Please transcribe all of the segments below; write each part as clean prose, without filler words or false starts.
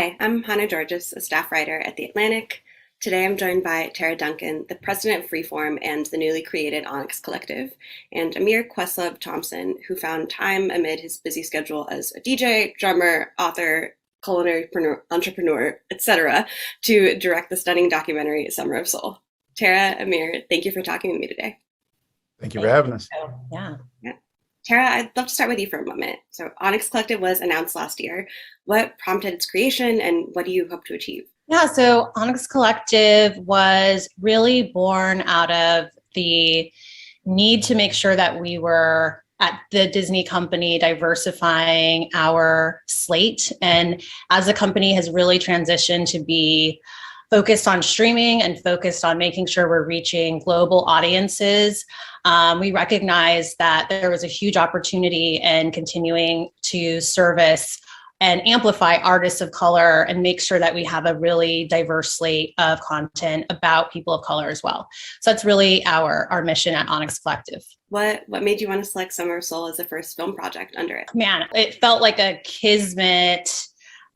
Hi, I'm Hannah Giorgis, a staff writer at The Atlantic. Today I'm joined by Tara Duncan, the president of Freeform and the newly created Onyx Collective, and Ahmir Questlove Thompson, who found time amid his busy schedule as a DJ, drummer, author, culinary entrepreneur, etc., to direct the stunning documentary Summer of Soul. Tara, Ahmir, thank you for talking with me today. Thank you for having us. Yeah. Tara, I'd love to start with you for a moment. So Onyx Collective was announced last year. What prompted its creation and what do you hope to achieve? Yeah, so Onyx Collective was really born out of the need to make sure that we were at the Disney company diversifying our slate. And as the company has really transitioned to be focused on streaming and focused on making sure we're reaching global audiences, we recognized that there was a huge opportunity in continuing to service and amplify artists of color and make sure that we have a really diverse slate of content about people of color as well. So that's really our mission at Onyx Collective. What made you want to select Summer of Soul as the first film project under it? Man, it felt like a kismet,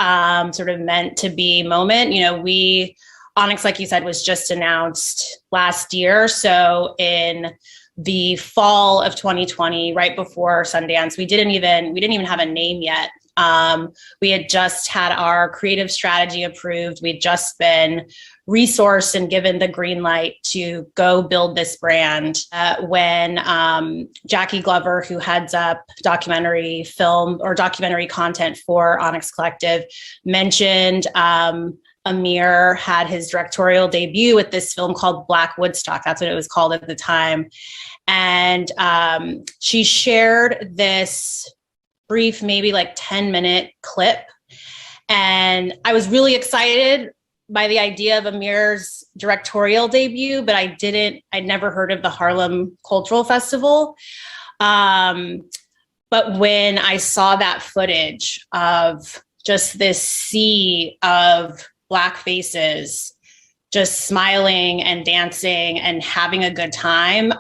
sort of meant to be moment. You know, Onyx, like you said, was just announced last year. So in the fall of 2020, right before Sundance, we didn't even have a name yet. We had just had our creative strategy approved. We'd just been resourced and given the green light to go build this brand when Jackie Glover, who heads up documentary film or documentary content for Onyx Collective, mentioned Ahmir had his directorial debut with this film called Black Woodstock. That's what it was called at the time. And she shared this brief, maybe like 10-minute clip. And I was really excited by the idea of Ahmir's directorial debut, but I'd never heard of the Harlem Cultural Festival. But when I saw that footage of just this sea of Black faces just smiling and dancing and having a good time,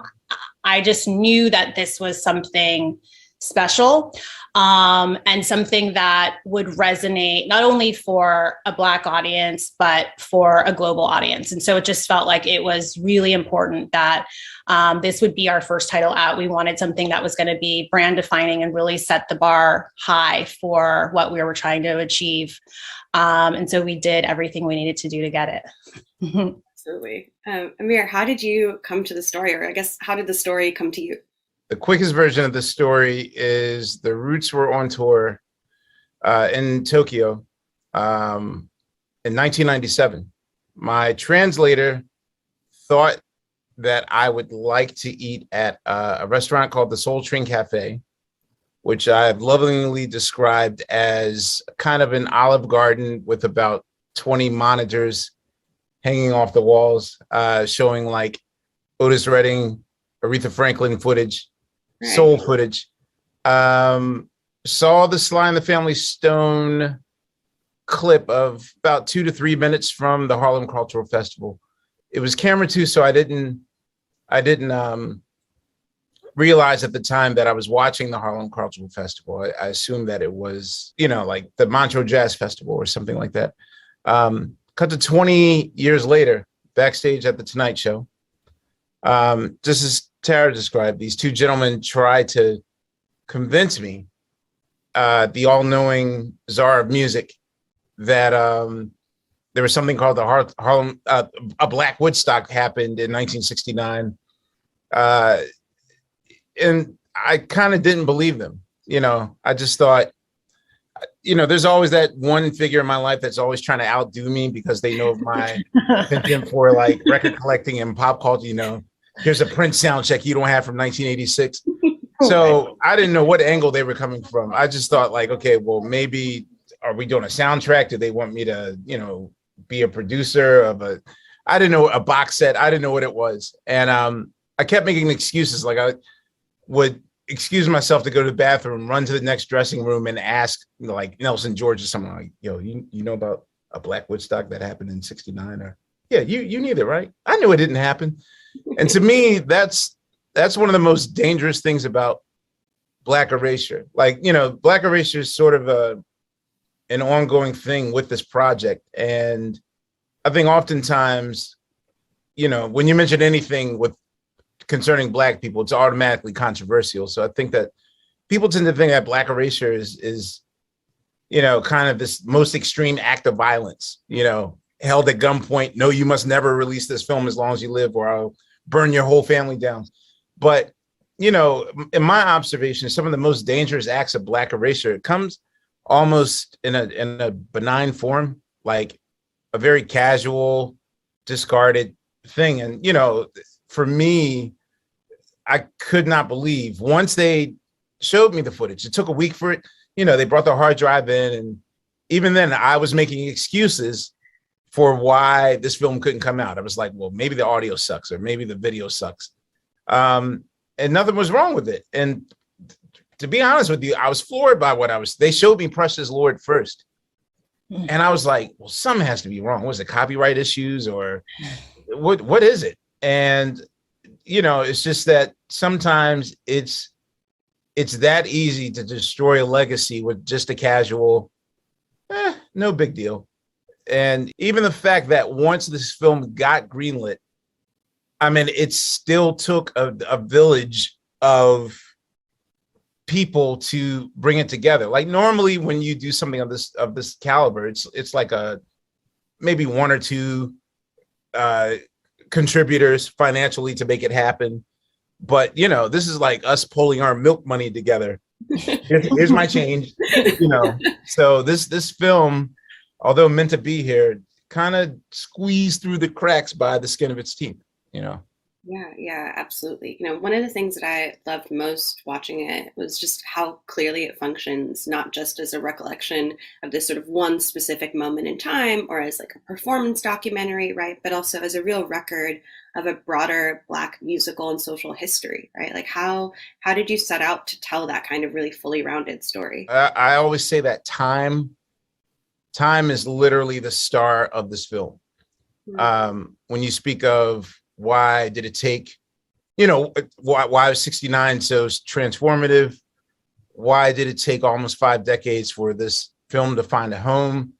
I just knew that this was something special and something that would resonate not only for a Black audience, but for a global audience. And so it just felt like it was really important that this would be our first title out. We wanted something that was going to be brand defining and really set the bar high for what we were trying to achieve. And so we did everything we needed to do to get it. Absolutely. Ahmir, how did you come to the story? Or I guess, how did the story come to you? The quickest version of the story is the Roots were on tour in Tokyo in 1997. My translator thought that I would like to eat at a restaurant called the Soul Train Cafe, which I've lovingly described as kind of an Olive Garden with about 20 monitors hanging off the walls, showing like Otis Redding, Aretha Franklin footage, soul footage. Saw the Sly and the Family Stone clip of about 2 to 3 minutes from the Harlem Cultural Festival. It was camera 2, so I didn't realize at the time that I was watching the Harlem Cultural Festival. I assumed that it was, like the Montreux Jazz Festival or something like that. Cut to 20 years later, backstage at the Tonight Show. Just as Tara described, these two gentlemen tried to convince me, the all-knowing czar of music, that there was something called the Harlem, a Black Woodstock happened in 1969. And I kind of didn't believe them. I just thought, there's always that one figure in my life that's always trying to outdo me because they know my penchant for like record collecting and pop culture. Here's a Prince sound check you don't have from 1986. So I didn't know what angle they were coming from. I just thought like, okay, well, maybe are we doing a soundtrack? Do they want me to, be a producer of I didn't know, a box set. I didn't know what it was. And I kept making excuses. Like I would excuse myself to go to the bathroom, run to the next dressing room and ask like Nelson George or someone like, yo, you know about a Black Woodstock that happened in 69? Or yeah, you knew that, right? I knew it didn't happen. And to me, that's one of the most dangerous things about Black erasure. Like, Black erasure is sort of an ongoing thing with this project. And I think oftentimes, when you mention anything with concerning Black people, it's automatically controversial. So I think that people tend to think that Black erasure is kind of this most extreme act of violence, held at gunpoint. No, you must never release this film as long as you live, or I'll burn your whole family down. But, in my observation, some of the most dangerous acts of Black erasure, it comes almost in a benign form, like a very casual, discarded thing. And, for me, I could not believe once they showed me the footage, it took a week for it. They brought the hard drive in, and even then I was making excuses for why this film couldn't come out. I was like, well, maybe the audio sucks, or maybe the video sucks. And nothing was wrong with it. And to be honest with you, I was floored by they showed me Precious Lord first. And I was like, well, something has to be wrong. Was it copyright issues, or what is it? And, it's just that sometimes it's that easy to destroy a legacy with just a casual, no big deal. And even the fact that once this film got greenlit, I mean, it still took a village of people to bring it together. Like normally when you do something of this caliber, it's like maybe one or two contributors financially to make it happen. But, this is like us pulling our milk money together. Here's my change, So this film, although meant to be here, kind of squeezed through the cracks by the skin of its teeth, Yeah, absolutely. One of the things that I loved most watching it was just how clearly it functions, not just as a recollection of this sort of one specific moment in time, or as like a performance documentary, right? But also as a real record of a broader Black musical and social history, right? Like how did you set out to tell that kind of really fully rounded story? I always say that time is literally the star of this film. Mm-hmm. When you speak of why did it take, why was 69 so transformative? Why did it take almost 5 decades for this film to find a home?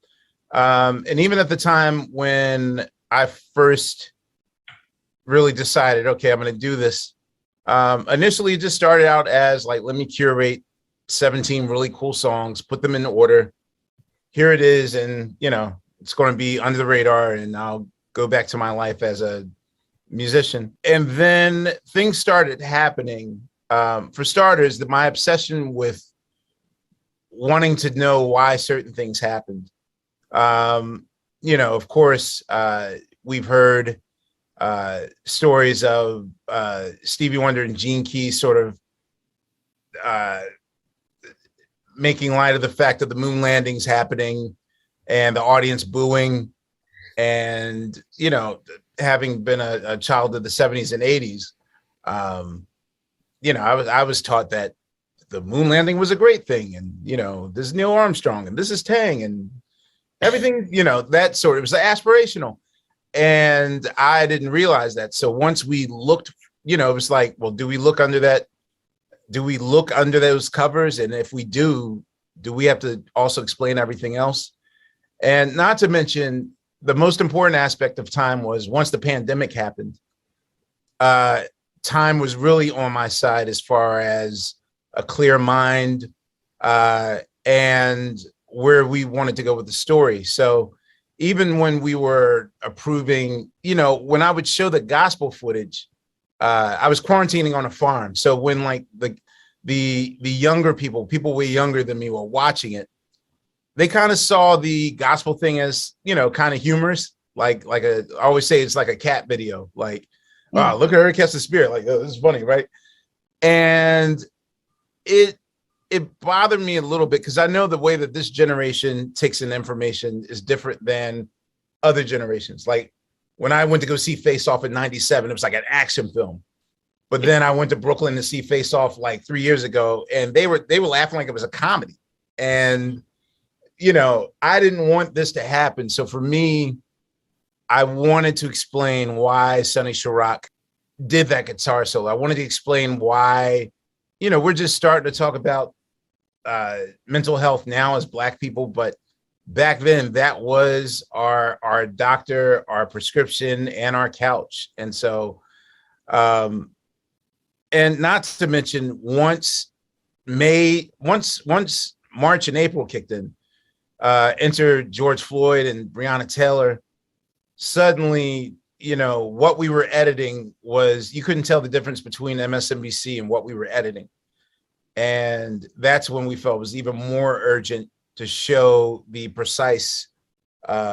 And even at the time when I first really decided, okay, I'm going to do this, initially it just started out as like, let me curate 17 really cool songs, put them in order. Here it is. And, it's going to be under the radar, and I'll go back to my life as a musician. And then things started happening. For starters, my obsession with wanting to know why certain things happened. Of course, we've heard stories of Stevie Wonder and Gene Key sort of making light of the fact that the moon landings happening and the audience booing. And, having been a child of the 70s and 80s, I was taught that the moon landing was a great thing. And, this is Neil Armstrong and this is Tang and everything, that sort of, it was aspirational. And I didn't realize that. So once we looked, it was like, well, do we look under that? Do we look under those covers? And if we do we have to also explain everything else? And not to mention, the most important aspect of time was once the pandemic happened, time was really on my side as far as a clear mind and where we wanted to go with the story. So even when we were approving, when I would show the gospel footage, I was quarantining on a farm. So when like the younger people way younger than me were watching it, they kind of saw the gospel thing as, kind of humorous. I always say it's like a cat video. Like, wow, look at her catch the spirit. Like, oh, this is funny, right? And it bothered me a little bit because I know the way that this generation takes in information is different than other generations. Like when I went to go see Face Off in '97, it was like an action film. But then I went to Brooklyn to see Face Off like 3 years ago, and they were laughing like it was a comedy. And I didn't want this to happen. So for me, I wanted to explain why Sonny Sharrock did that guitar solo. I wanted to explain why, we're just starting to talk about mental health now as Black people, but back then that was our doctor, our prescription, and our couch. And so, and not to mention once March and April kicked in, enter George Floyd and Breonna Taylor, suddenly, what we were editing you couldn't tell the difference between MSNBC and what we were editing. And that's when we felt it was even more urgent to show the precise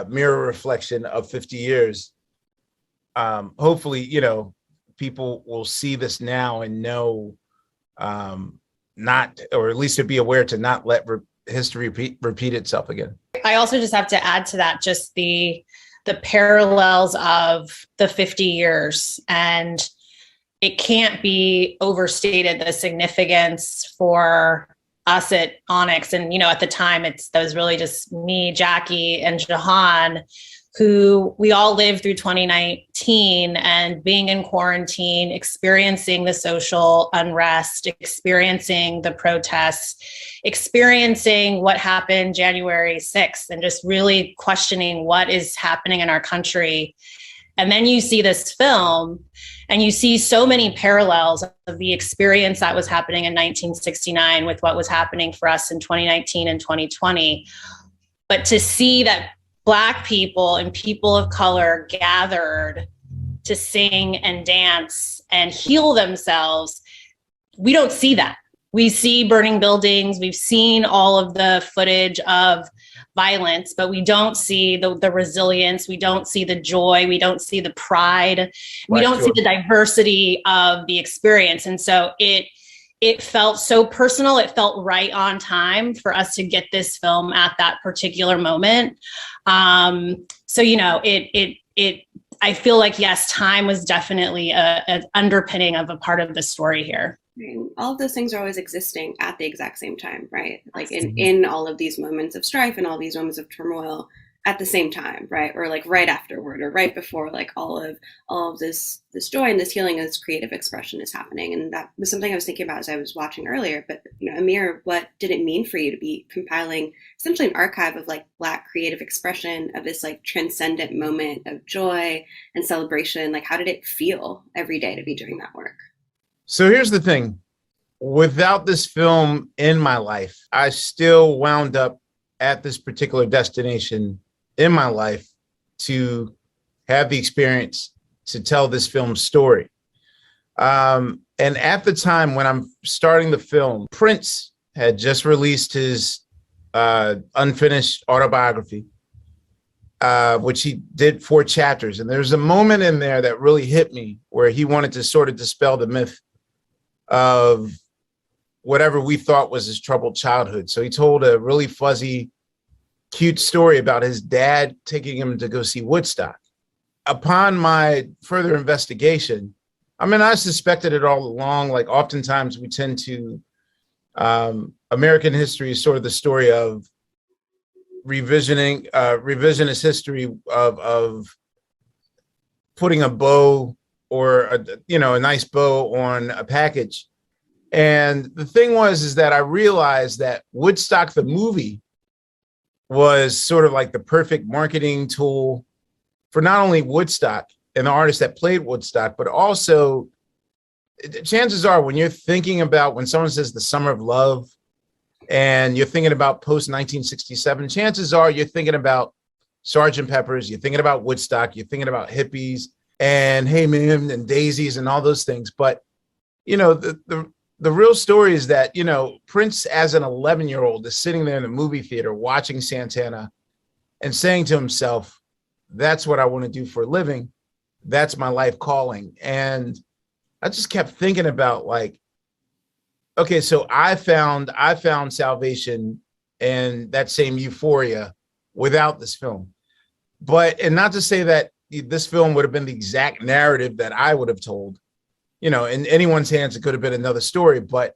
mirror reflection of 50 years. Hopefully, people will see this now and know, not, or at least to be aware to not let history repeat itself again. I also just have to add to that just the parallels of the 50 years, and it can't be overstated the significance for us at Onyx. And, at the time that was really just me, Jackie, and Jahan, who we all lived through 2019 and being in quarantine, experiencing the social unrest, experiencing the protests, experiencing what happened January 6th, and just really questioning what is happening in our country. And then you see this film and you see so many parallels of the experience that was happening in 1969 with what was happening for us in 2019 and 2020. But to see that Black people and people of color gathered to sing and dance and heal themselves, we don't see that. We see burning buildings. We've seen all of the footage of violence, but we don't see the resilience. We don't see the joy. We don't see the pride. We don't see the diversity of the experience. And so it felt so personal. It felt right on time for us to get this film at that particular moment. So, I feel like, yes, time was definitely an underpinning of a part of the story here. And all of those things are always existing at the exact same time, right? Like in all of these moments of strife and all these moments of turmoil at the same time, right? Or like right afterward or right before, like all of this joy and this healing and this creative expression is happening. And that was something I was thinking about as I was watching earlier. But Ahmir, what did it mean for you to be compiling essentially an archive of like Black creative expression of this like transcendent moment of joy and celebration? Like, how did it feel every day to be doing that work? So here's the thing. Without this film in my life, I still wound up at this particular destination in my life to have the experience to tell this film's story. And at the time when I'm starting the film, Prince had just released his unfinished autobiography, which he did 4 chapters. And there's a moment in there that really hit me where he wanted to sort of dispel the myth of whatever we thought was his troubled childhood. So he told a really fuzzy, cute story about his dad taking him to go see Woodstock. Upon my further investigation, I suspected it all along. Like oftentimes we tend to, American history is sort of the story of revisionist history of putting a bow or a nice bow on a package. And the thing is that I realized that Woodstock, the movie, was sort of like the perfect marketing tool for not only Woodstock and the artists that played Woodstock, but also chances are when you're thinking about, when someone says the summer of love and you're thinking about post 1967, chances are you're thinking about Sgt. Pepper's, you're thinking about Woodstock, you're thinking about hippies and Hey Man and daisies and all those things. But, the real story is that, Prince as an 11-year-old is sitting there in the movie theater watching Santana and saying to himself, that's what I want to do for a living. That's my life calling. And I just kept thinking about like, okay, so I found salvation and that same euphoria without this film. And not to say that this film would have been the exact narrative that I would have told, in anyone's hands, it could have been another story. But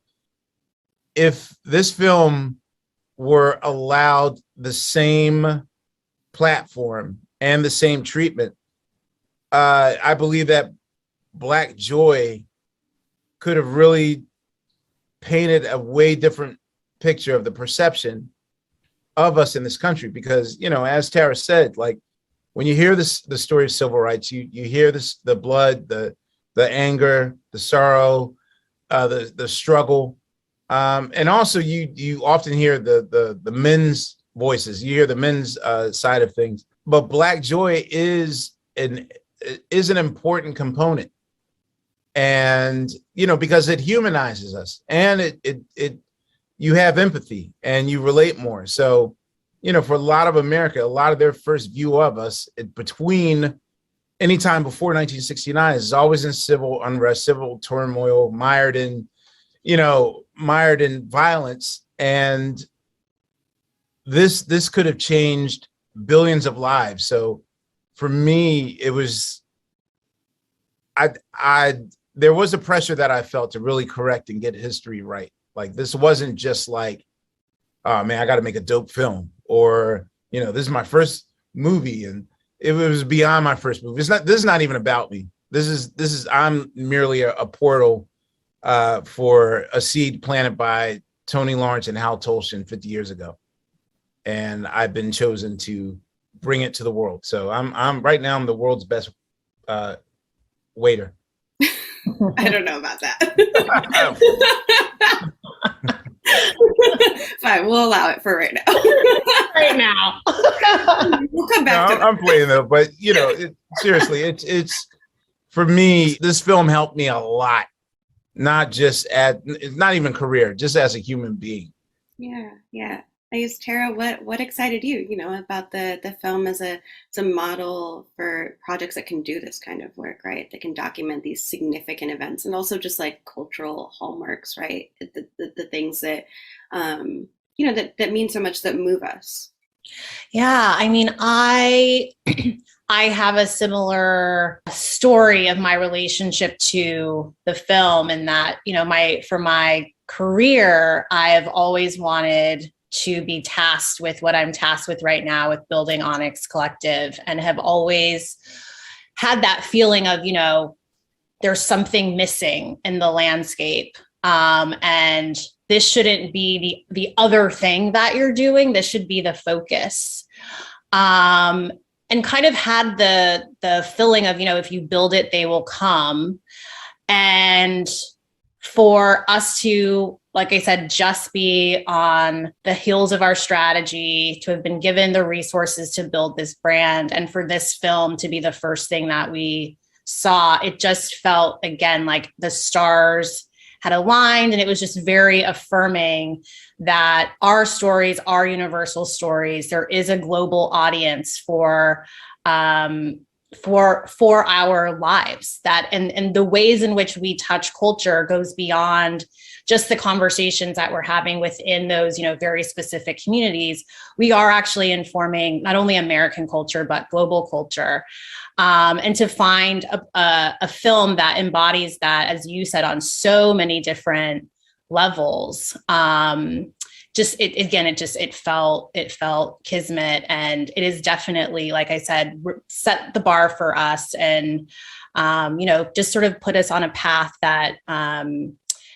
if this film were allowed the same platform and the same treatment, I believe that Black joy could have really painted a way different picture of the perception of us in this country, because, you know, as Tara said, like when you hear the story of civil rights, you hear this, the blood, the anger, the sorrow, the struggle. And also you often hear the men's voices, you hear the men's side of things, but Black joy is an important component. And, you know, because it humanizes us, and it you have empathy and you relate more. So, you know, for a lot of America, a lot of their first view of us between any time before 1969 is always in civil unrest, civil turmoil, mired in violence. And this could have changed billions of lives. So for me, it was, there was a pressure that I felt to really correct and get history right. Like, this wasn't just like, oh man, I got to make a dope film, or, you know, this is my first movie. And it was beyond my first movie. This is not even about me. I'm merely a portal for a seed planted by Tony Lawrence and Hal Tolston 50 years ago. And I've been chosen to bring it to the world. So I'm right now, I'm the world's best waiter. I don't know about that. Fine, we'll allow it for right now. Right now. We'll come back to that. I'm playing though, but you know, seriously, it's for me, this film helped me a lot. Not just not even career, just as a human being. Yeah. I guess, Tara, what excited you, you know, about the film as a model for projects that can do this kind of work, right? That can document these significant events, and also just like cultural hallmarks, right? The things that, you know, that mean so much, that move us. Yeah, I mean, I have a similar story of my relationship to the film, and that, you know, for my career, I've always wanted to be tasked with what I'm tasked with right now, with building Onyx Collective, and have always had that feeling of, you know, there's something missing in the landscape. And this shouldn't be the other thing that you're doing. This should be the focus. And kind of had the feeling of, you know, if you build it, they will come. And for us to, like I said, just be on the heels of our strategy, to have been given the resources to build this brand, and for this film to be the first thing that we saw, it just felt, again, like the stars had aligned. And it was just very affirming that our stories are universal stories. There is a global audience for our lives, that and the ways in which we touch culture goes beyond just the conversations that we're having within those, you know, very specific communities. We are actually informing not only American culture, but global culture. And to find a film that embodies that, as you said, on so many different levels, it felt kismet. And it is definitely, like I said, set the bar for us, and, you know, just sort of put us on a path that,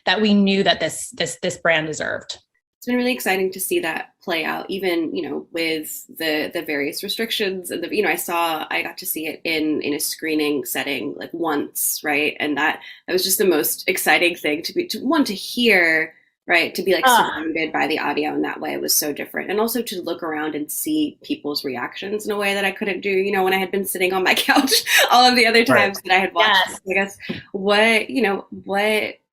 that we knew that this brand deserved. It's been really exciting to see that play out, even, you know, with the various restrictions. And you know, I got to see it in a screening setting like once, right? And that was just the most exciting thing to hear, right? To be like surrounded by the audio in that way was so different. And also to look around and see people's reactions in a way that I couldn't do, you know, when I had been sitting on my couch all of the other times that I had watched. Yes. I guess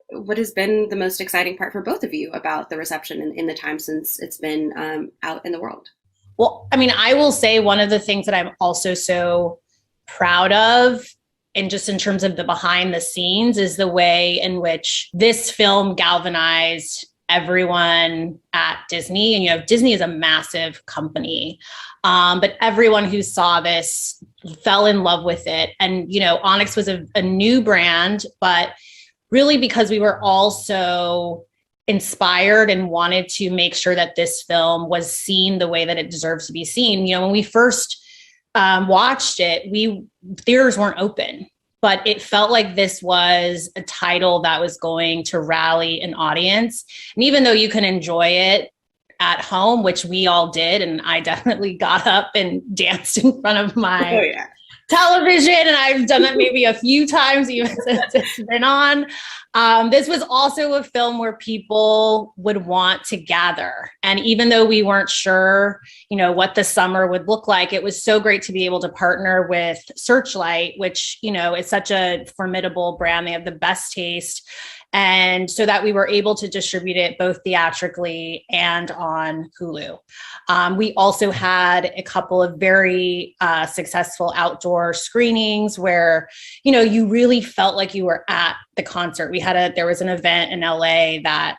what has been the most exciting part for both of you about the reception in the time since it's been out in the world? Well, I mean, I will say one of the things that I'm also so proud of, and just in terms of the behind the scenes, is the way in which this film galvanized everyone at Disney. And, you know, Disney is a massive company, but everyone who saw this fell in love with it. And, you know, Onyx was a new brand, but really because we were all so inspired and wanted to make sure that this film was seen the way that it deserves to be seen. You know, when we first watched it, theaters weren't open, but it felt like this was a title that was going to rally an audience. And even though you can enjoy it at home, which we all did. And I definitely got up and danced in front of my television. And I've done that maybe a few times even since it's been on. This was also a film where people would want to gather. And even though we weren't sure, what the summer would look like, it was so great to be able to partner with Searchlight, which, is such a formidable brand. They have the best taste. And so that we were able to distribute it both theatrically and on Hulu. We also had a couple of very successful outdoor screenings where, you really felt like you were at the concert. There was an event in LA that,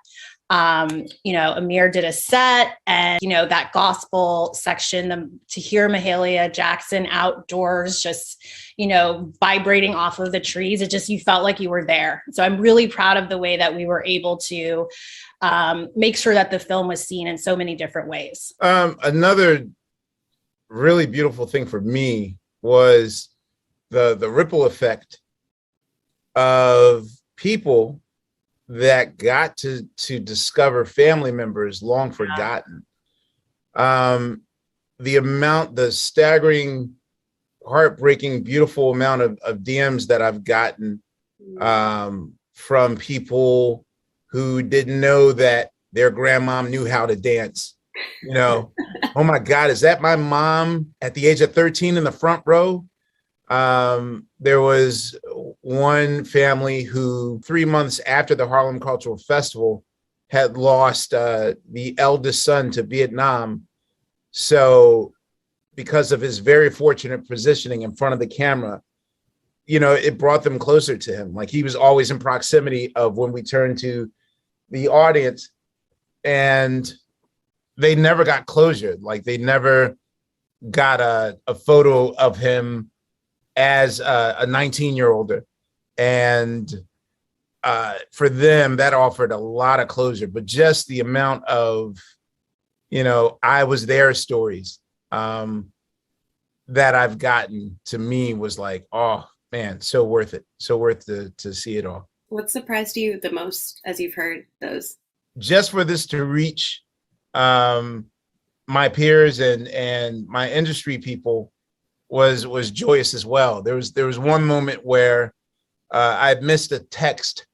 Ahmir did a set, and, that gospel section, to hear Mahalia Jackson outdoors, just, vibrating off of the trees, you felt like you were there. So I'm really proud of the way that we were able to make sure that the film was seen in so many different ways. Another really beautiful thing for me was the ripple effect of people that got to discover family members long forgotten. The staggering, heartbreaking, beautiful amount of DMs that I've gotten from people who didn't know that their grandmom knew how to dance. Oh my God, is that my mom at the age of 13 in the front row? There was one family who 3 months after the Harlem Cultural Festival had lost the eldest son to Vietnam. So because of his very fortunate positioning in front of the camera, it brought them closer to him. Like, he was always in proximity of when we turned to the audience, and they never got closure. Like, they never got a photo of him as a 19-year-old. And for them, that offered a lot of closure. But just the amount of, I was there stories that I've gotten, to me, was like, oh man, so worth it. So worth to see it all. What surprised you the most as you've heard those? Just for this to reach my peers and my industry people was joyous as well. There was one moment where I had missed a text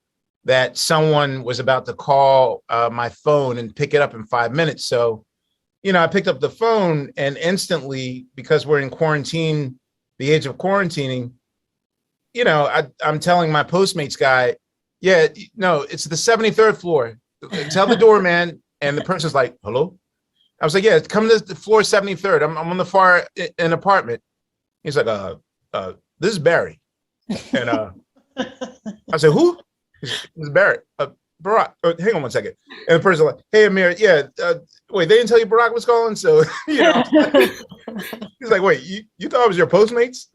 that someone was about to call my phone and pick it up in 5 minutes. So, I picked up the phone, and instantly, because we're in quarantine, the age of quarantining, I'm telling my Postmates guy, yeah, no, it's the 73rd floor. Tell the doorman. And the person's like, hello? I was like, yeah, come to the floor 73rd. I'm on the far end apartment. He's like, this is Barry. And I said, who? This is Barry. Barack. Hang on one second. And the person's like, hey, Ahmir, yeah, wait, they didn't tell you Barack was calling? So, he's like, wait, you thought it was your Postmates?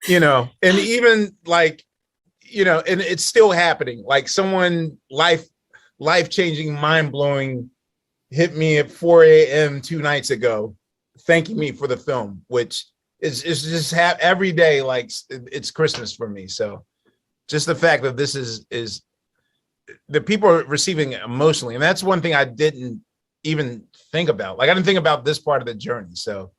And even like, and it's still happening. Like, someone life-changing, mind-blowing hit me at 4 a.m. 2 nights ago, thanking me for the film, which is just every day, like it's Christmas for me. So just the fact that this is the people are receiving it emotionally. And that's one thing I didn't even think about. Like, I didn't think about this part of the journey. So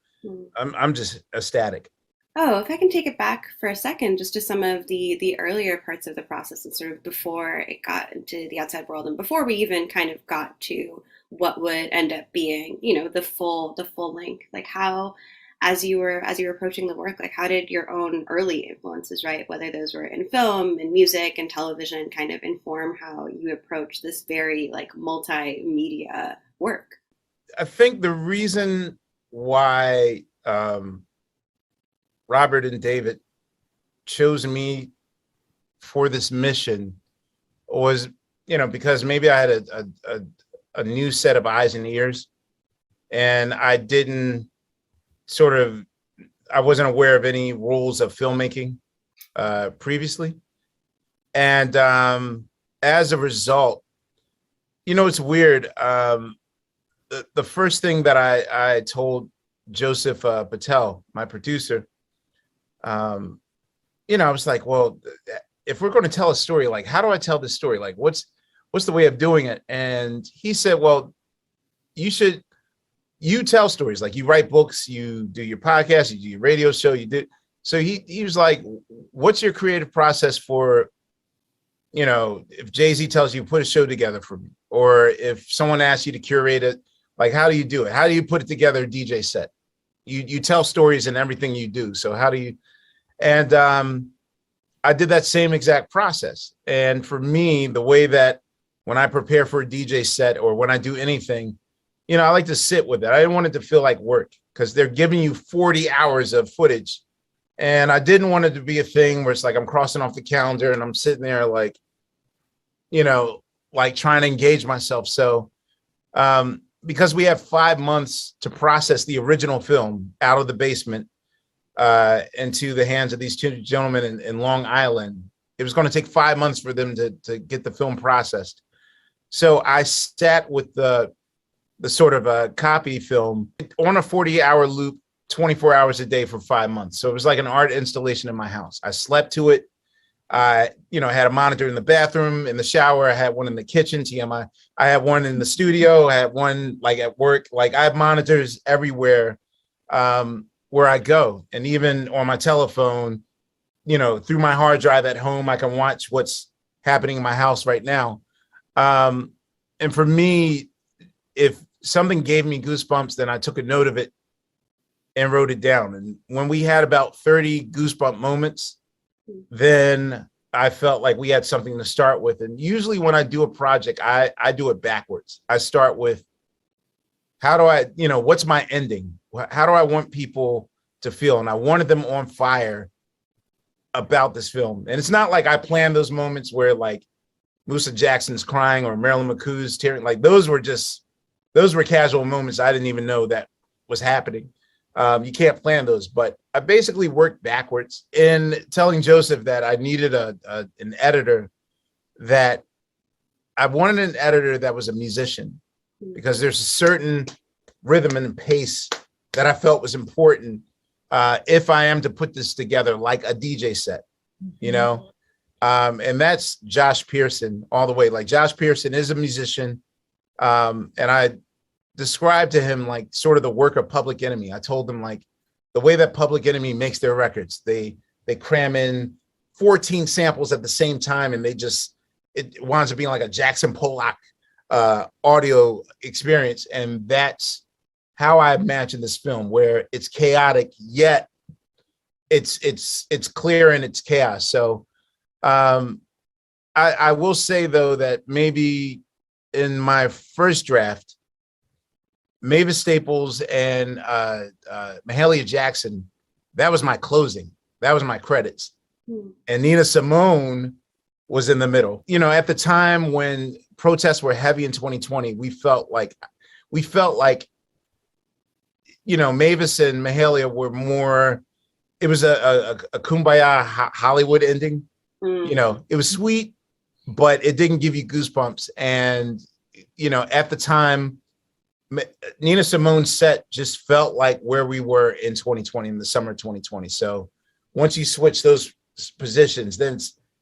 I'm just ecstatic. Oh, if I can take it back for a second, just to some of the earlier parts of the process, and sort of before it got into the outside world, and before we even kind of got to what would end up being, the full length. Like, how, as you were approaching the work, like, how did your own early influences, right, whether those were in film and music and television, kind of inform how you approach this very like multimedia work? I think the reason why Robert and David chose me for this mission was, because maybe I had a new set of eyes and ears, and I wasn't aware of any rules of filmmaking previously. And as a result, it's weird. The first thing that I told Joseph Patel, my producer, I was like, well, if we're going to tell a story, like, how do I tell this story? Like, what's what's the way of doing it? And he said, well, you tell stories, like you write books, you do your podcast, you do your radio show, you do. So he was like, what's your creative process for, if Jay-Z tells you put a show together for me, or if someone asks you to curate it, like, how do you do it? How do you put it together, a DJ set? You tell stories in everything you do. So how do you, and I did that same exact process. And for me, the way that when I prepare for a DJ set or when I do anything, I like to sit with it. I didn't want it to feel like work because they're giving you 40 hours of footage. And I didn't want it to be a thing where it's like I'm crossing off the calendar and I'm sitting there like, like trying to engage myself. So because we have 5 months to process the original film out of the basement into the hands of these two gentlemen in Long Island, it was going to take 5 months for them to get the film processed. So I sat with the sort of a copy film on a 40-hour loop, 24 hours a day for 5 months. So it was like an art installation in my house. I slept to it. I had a monitor in the bathroom, in the shower. I had one in the kitchen, TMI. I had one in the studio. I had one like at work. Like I have monitors everywhere where I go. And even on my telephone, through my hard drive at home, I can watch what's happening in my house right now. And for me, if something gave me goosebumps, then I took a note of it and wrote it down. And when we had about 30 goosebump moments, then I felt like we had something to start with. And usually when I do a project, I do it backwards. I start with how do I, what's my ending? How do I want people to feel? And I wanted them on fire about this film. And it's not like I planned those moments where like Musa Jackson's crying or Marilyn McCoo's tearing. Like those were casual moments. I didn't even know that was happening. You can't plan those, but I basically worked backwards in telling Joseph that I needed an editor that I wanted an editor that was a musician, because there's a certain rhythm and pace that I felt was important if I am to put this together like a DJ set, and that's Josh Pearson all the way. Like Josh Pearson is a musician. And I described to him like sort of the work of Public Enemy. I told him like the way that Public Enemy makes their records, they cram in 14 samples at the same time, and it winds up being like a Jackson Pollock audio experience. And that's how I imagine this film, where it's chaotic, yet it's clear in its chaos. So I will say though that maybe in my first draft, Mavis Staples and Mahalia Jackson, that was my closing. That was my credits. And Nina Simone was in the middle. At the time when protests were heavy in 2020, we felt like, Mavis and Mahalia were more, it was a kumbaya Hollywood ending. It was sweet, but it didn't give you goosebumps. And, at the time, Nina Simone's set just felt like where we were in 2020, in the summer of 2020. So once you switch those positions, then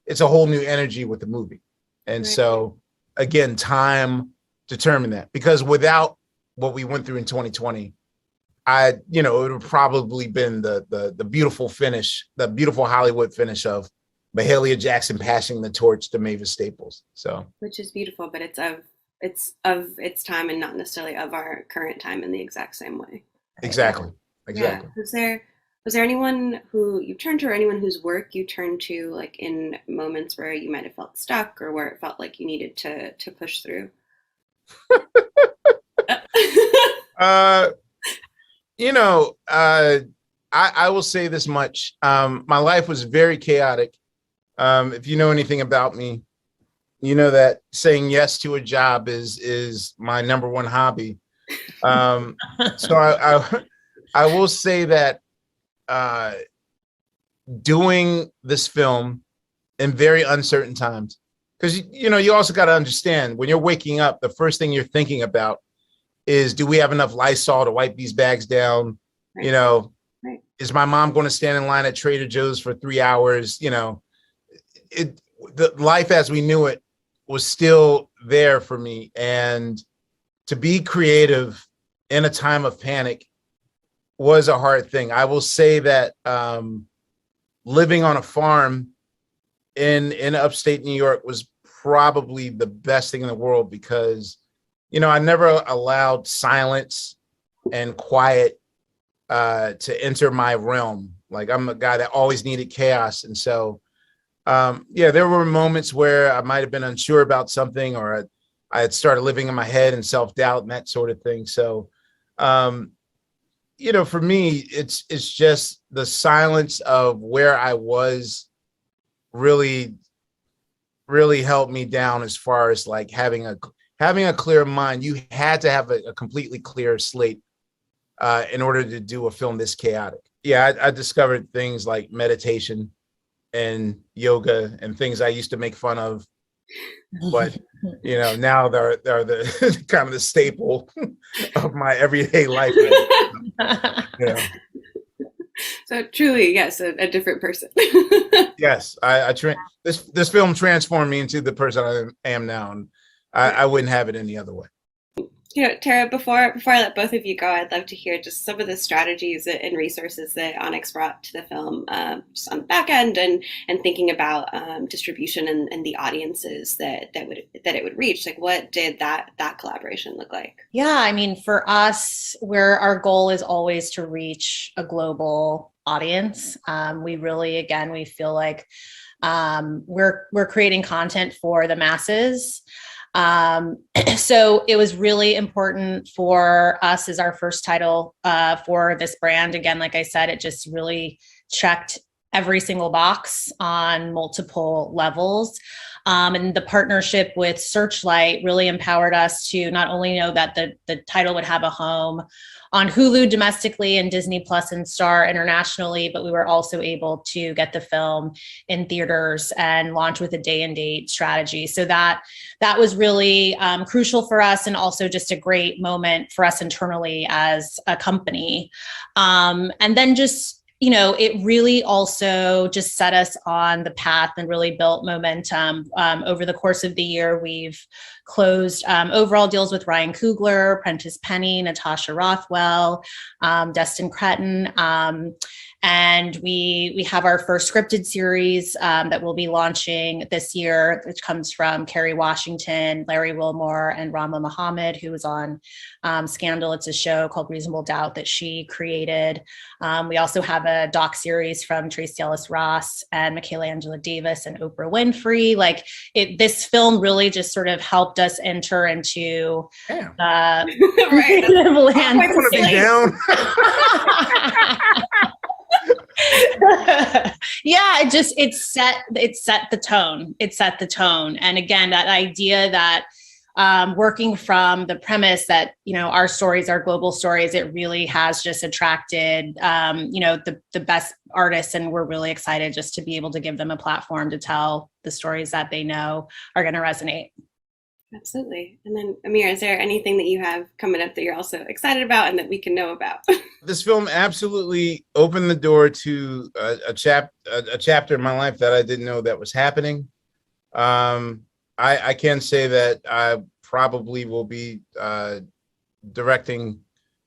it's a whole new energy with the movie. And so again, time determined that, because without what we went through in 2020, it would have probably been the beautiful finish, the beautiful Hollywood finish of Mahalia Jackson passing the torch to Mavis Staples. So, which is beautiful, but it's of its time and not necessarily of our current time in the exact same way. Exactly. Yeah. Was there anyone who you turned to, or anyone whose work you turned to, like in moments where you might have felt stuck or where it felt like you needed to push through? I will say this much. My life was very chaotic. If you know anything about me, you know that saying yes to a job is my number one hobby. So I will say that doing this film in very uncertain times, because you also got to understand, when you're waking up, the first thing you're thinking about is, do we have enough Lysol to wipe these bags down? Right. Is my mom going to stand in line at Trader Joe's for 3 hours? The life as we knew it was still there for me. And to be creative in a time of panic was a hard thing. I will say that living on a farm in upstate New York was probably the best thing in the world, because, I never allowed silence and quiet to enter my realm. Like, I'm a guy that always needed chaos. And so, there were moments where I might've been unsure about something, or I had started living in my head and self-doubt and that sort of thing. So, for me, it's just the silence of where I was really helped me down, as far as like having a clear mind. You had to have a completely clear slate in order to do a film this chaotic. Yeah, I discovered things like meditation and yoga and things I used to make fun of, but now they're the kind of the staple of my everyday life. So truly, yes, a different person. Yes, this film transformed me into the person I am now, and I wouldn't have it any other way. Tara, before I let both of you go, I'd love to hear just some of the strategies and resources that Onyx brought to the film, just on the back end, and thinking about distribution and the audiences that it would reach. Like, what did that collaboration look like? Yeah, I mean, for us, where our goal is always to reach a global audience. We really, again, we feel like we're creating content for the masses. So it was really important for us as our first title for this brand. Again, like I said, it just really checked every single box on multiple levels. And the partnership with Searchlight really empowered us to not only know that the title would have a home on Hulu domestically and Disney Plus and Star internationally, but we were also able to get the film in theaters and launch with a day and date strategy. So that was really crucial for us, and also just a great moment for us internally as a company. And then just, it really also just set us on the path and really built momentum. Over the course of the year, we've closed overall deals with Ryan Coogler, Prentice Penny, Natasha Rothwell, Destin Cretton. And we have our first scripted series that we'll be launching this year, which comes from Kerry Washington, Larry Wilmore, and Rama Muhammad, who was on Scandal. It's a show called Reasonable Doubt that she created. We also have a doc series from Tracy Ellis Ross and Michaela Angela Davis and Oprah Winfrey. Like, this film really just sort of helped us enter into creative landscape. I want to be down. Yeah, it set the tone. It set the tone. And again, that idea that working from the premise that, our stories are global stories, it really has just attracted, the best artists. And we're really excited just to be able to give them a platform to tell the stories that they know are going to resonate. Absolutely. And then, Ahmir, is there anything that you have coming up that you're also excited about and that we can know about? This film absolutely opened the door to a chapter in my life that I didn't know that was happening. I can say that I probably will be directing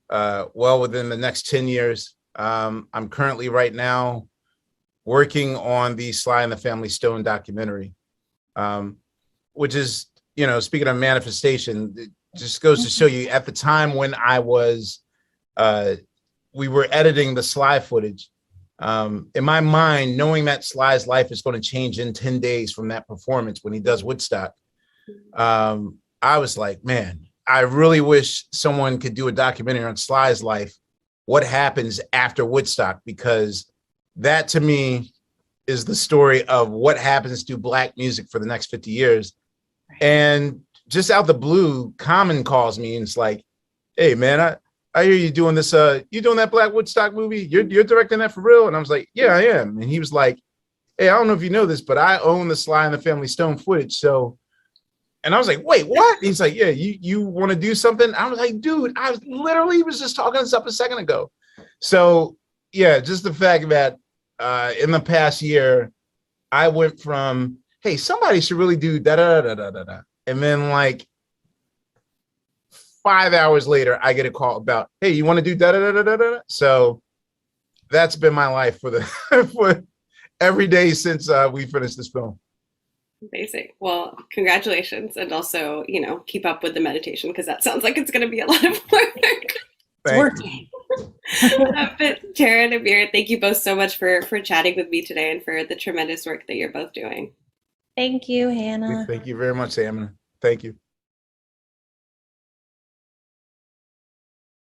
well within the next 10 years. I'm currently right now working on the Sly and the Family Stone documentary, which is, speaking of manifestation, it just goes to show you, at the time when I was, we were editing the Sly footage, in my mind, knowing that Sly's life is going to change in 10 days from that performance when he does Woodstock, I was like, man, I really wish someone could do a documentary on Sly's life, what happens after Woodstock, because that to me is the story of what happens to Black music for the next 50 years. And just out the blue, Common calls me and it's like, hey man, I hear you doing this, you doing that Black Woodstock movie? You're directing that for real? And I was like, yeah, I am. And he was like, hey, I don't know if you know this, but I own the Sly and the Family Stone footage. So, and I was like, wait, what? And he's like, yeah, you want to do something? I was like, dude, I was just talking this up a second ago. So yeah, just the fact that in the past year, I went from, hey, somebody should really do da da da da da da, And then like 5 hours later, I get a call about, hey, you want to do da da da da da? So that's been my life for the for every day since we finished this film. Amazing. Well, congratulations. And also, keep up with the meditation because that sounds like it's going to be a lot of work. It's working. But Tara and Ahmir, thank you both so much for chatting with me today and for the tremendous work that you're both doing. Thank you, Hannah. Thank you very much, Sam. Thank you.